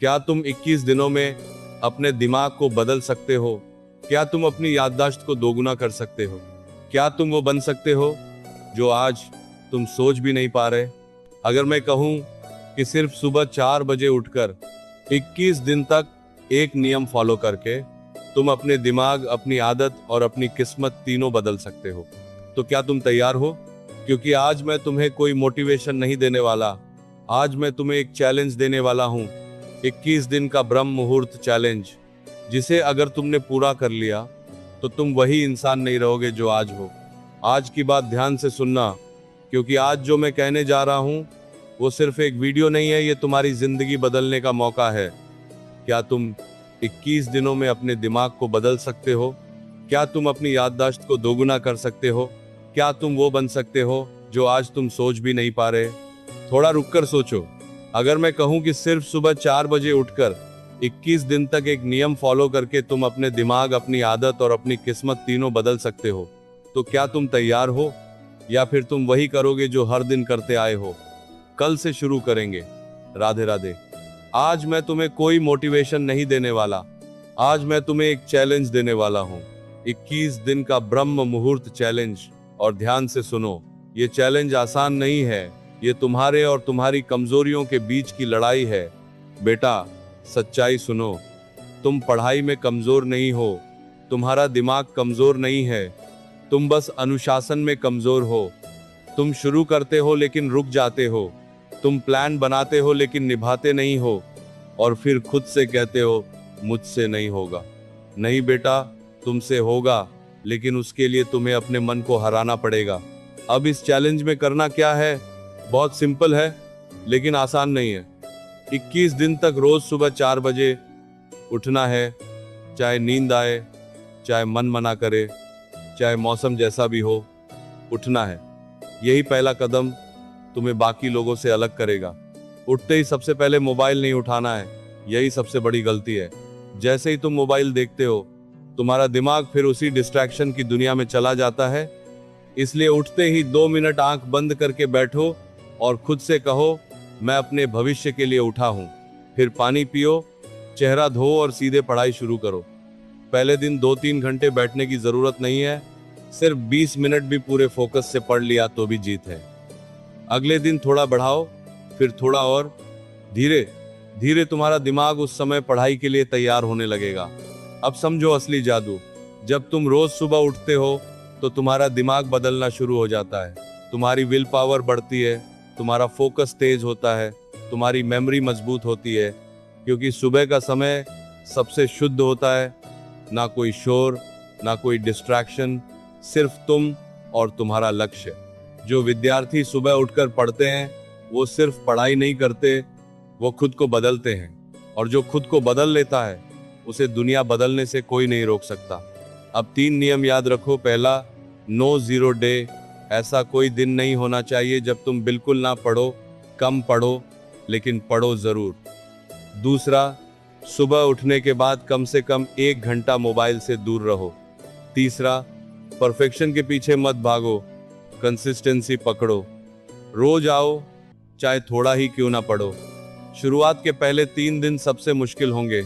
क्या तुम 21 दिनों में अपने दिमाग को बदल सकते हो? क्या तुम अपनी याददाश्त को दोगुना कर सकते हो? क्या तुम वो बन सकते हो जो आज तुम सोच भी नहीं पा रहे? अगर मैं कहूं कि सिर्फ सुबह 4 बजे उठकर 21 दिन तक एक नियम फॉलो करके तुम अपने दिमाग, अपनी आदत और अपनी किस्मत तीनों बदल सकते हो, तो क्या तुम तैयार हो? क्योंकि आज मैं तुम्हें कोई मोटिवेशन नहीं देने वाला। आज मैं तुम्हें एक चैलेंज देने वाला हूं, 21 दिन का ब्रह्म मुहूर्त चैलेंज, जिसे अगर तुमने पूरा कर लिया तो तुम वही इंसान नहीं रहोगे जो आज हो। आज की बात ध्यान से सुनना, क्योंकि आज जो मैं कहने जा रहा हूं वो सिर्फ एक वीडियो नहीं है, ये तुम्हारी जिंदगी बदलने का मौका है। क्या तुम 21 दिनों में अपने दिमाग को बदल सकते हो? क्या तुम अपनी याददाश्त को दोगुना कर सकते हो? क्या तुम वो बन सकते हो जो आज तुम सोच भी नहीं पा रहे? थोड़ा रुककर सोचो। अगर मैं कहूं कि सिर्फ सुबह 4 बजे उठकर 21 दिन तक एक नियम फॉलो करके तुम अपने दिमाग, अपनी आदत और अपनी किस्मत तीनों बदल सकते हो, तो क्या तुम तैयार हो? या फिर तुम वही करोगे जो हर दिन करते आए हो? कल से शुरू करेंगे। राधे राधे। आज मैं तुम्हें कोई मोटिवेशन नहीं देने वाला। आज मैं तुम्हें एक चैलेंज देने वाला हूँ, 21 दिन का ब्रह्म मुहूर्त चैलेंज। और ध्यान से सुनो, ये चैलेंज आसान नहीं है, ये तुम्हारे और तुम्हारी कमजोरियों के बीच की लड़ाई है। बेटा, सच्चाई सुनो, तुम पढ़ाई में कमजोर नहीं हो, तुम्हारा दिमाग कमजोर नहीं है, तुम बस अनुशासन में कमजोर हो। तुम शुरू करते हो लेकिन रुक जाते हो, तुम प्लान बनाते हो लेकिन निभाते नहीं हो, और फिर खुद से कहते हो मुझसे नहीं होगा। नहीं बेटा, तुमसे होगा, लेकिन उसके लिए तुम्हें अपने मन को हराना पड़ेगा। अब इस चैलेंज में करना क्या है? बहुत सिंपल है, लेकिन आसान नहीं है। 21 दिन तक रोज सुबह 4 बजे उठना है, चाहे नींद आए, चाहे मन मना करे, चाहे मौसम जैसा भी हो, उठना है। यही पहला कदम तुम्हें बाकी लोगों से अलग करेगा। उठते ही सबसे पहले मोबाइल नहीं उठाना है, यही सबसे बड़ी गलती है। जैसे ही तुम मोबाइल देखते हो, तुम्हारा दिमाग फिर उसी डिस्ट्रैक्शन की दुनिया में चला जाता है। इसलिए उठते ही 2 मिनट आंख बंद करके बैठो और खुद से कहो, मैं अपने भविष्य के लिए उठा हूं। फिर पानी पियो, चेहरा धो और सीधे पढ़ाई शुरू करो। पहले दिन 2-3 घंटे बैठने की जरूरत नहीं है, सिर्फ 20 मिनट भी पूरे फोकस से पढ़ लिया तो भी जीत है। अगले दिन थोड़ा बढ़ाओ, फिर थोड़ा, और धीरे धीरे तुम्हारा दिमाग उस समय पढ़ाई के लिए तैयार होने लगेगा। अब समझो असली जादू। जब तुम रोज सुबह उठते हो तो तुम्हारा दिमाग बदलना शुरू हो जाता है, तुम्हारी विल पावर बढ़ती है, तुम्हारा फोकस तेज होता है, तुम्हारी मेमोरी मजबूत होती है, क्योंकि सुबह का समय सबसे शुद्ध होता है। ना कोई शोर, ना कोई डिस्ट्रैक्शन, सिर्फ तुम और तुम्हारा लक्ष्य। जो विद्यार्थी सुबह उठकर पढ़ते हैं वो सिर्फ पढ़ाई नहीं करते, वो खुद को बदलते हैं। और जो खुद को बदल लेता है उसे दुनिया बदलने से कोई नहीं रोक सकता। अब 3 नियम याद रखो। पहला, नो जीरो डे। ऐसा कोई दिन नहीं होना चाहिए जब तुम बिल्कुल ना पढ़ो। कम पढ़ो, लेकिन पढ़ो जरूर। दूसरा, सुबह उठने के बाद कम से कम 1 घंटा मोबाइल से दूर रहो। तीसरा, परफेक्शन के पीछे मत भागो, कंसिस्टेंसी पकड़ो। रोज आओ, चाहे थोड़ा ही क्यों ना पढ़ो। शुरुआत के पहले 3 दिन सबसे मुश्किल होंगे।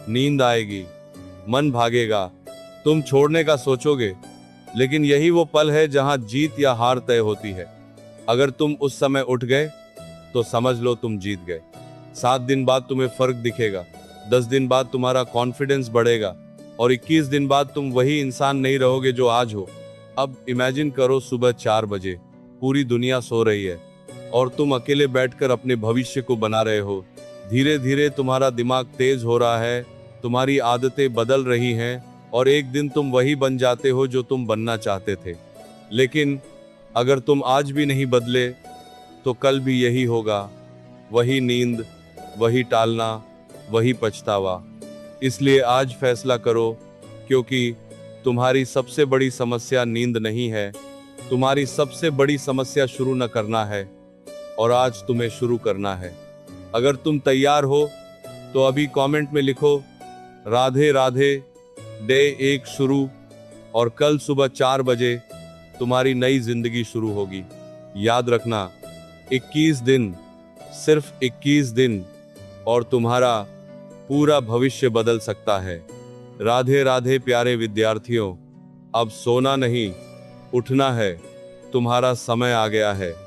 नींद आएगी, मन भागेगा, तुम छोड़ने का सोचोगे, लेकिन यही वो पल है जहां जीत या हार तय होती है। अगर तुम उस समय उठ गए तो समझ लो तुम जीत गए। 7 दिन बाद तुम्हें फर्क दिखेगा, 10 दिन बाद तुम्हारा कॉन्फिडेंस बढ़ेगा, और 21 दिन बाद तुम वही इंसान नहीं रहोगे जो आज हो। अब इमेजिन करो, सुबह 4 बजे पूरी दुनिया सो रही है और तुम अकेले बैठकर अपने भविष्य को बना रहे हो। धीरे धीरे तुम्हारा दिमाग तेज हो रहा है, तुम्हारी आदतें बदल रही हैं, और एक दिन तुम वही बन जाते हो जो तुम बनना चाहते थे। लेकिन अगर तुम आज भी नहीं बदले तो कल भी यही होगा, वही नींद, वही टालना, वही पछतावा। इसलिए आज फैसला करो, क्योंकि तुम्हारी सबसे बड़ी समस्या नींद नहीं है, तुम्हारी सबसे बड़ी समस्या शुरू न करना है, और आज तुम्हें शुरू करना है। अगर तुम तैयार हो तो अभी कमेंट में लिखो, राधे राधे, डे 1 शुरू, और कल सुबह 4 बजे तुम्हारी नई जिंदगी शुरू होगी। याद रखना, 21 दिन, सिर्फ 21 दिन, और तुम्हारा पूरा भविष्य बदल सकता है। राधे राधे प्यारे विद्यार्थियों, अब सोना नहीं, उठना है। तुम्हारा समय आ गया है।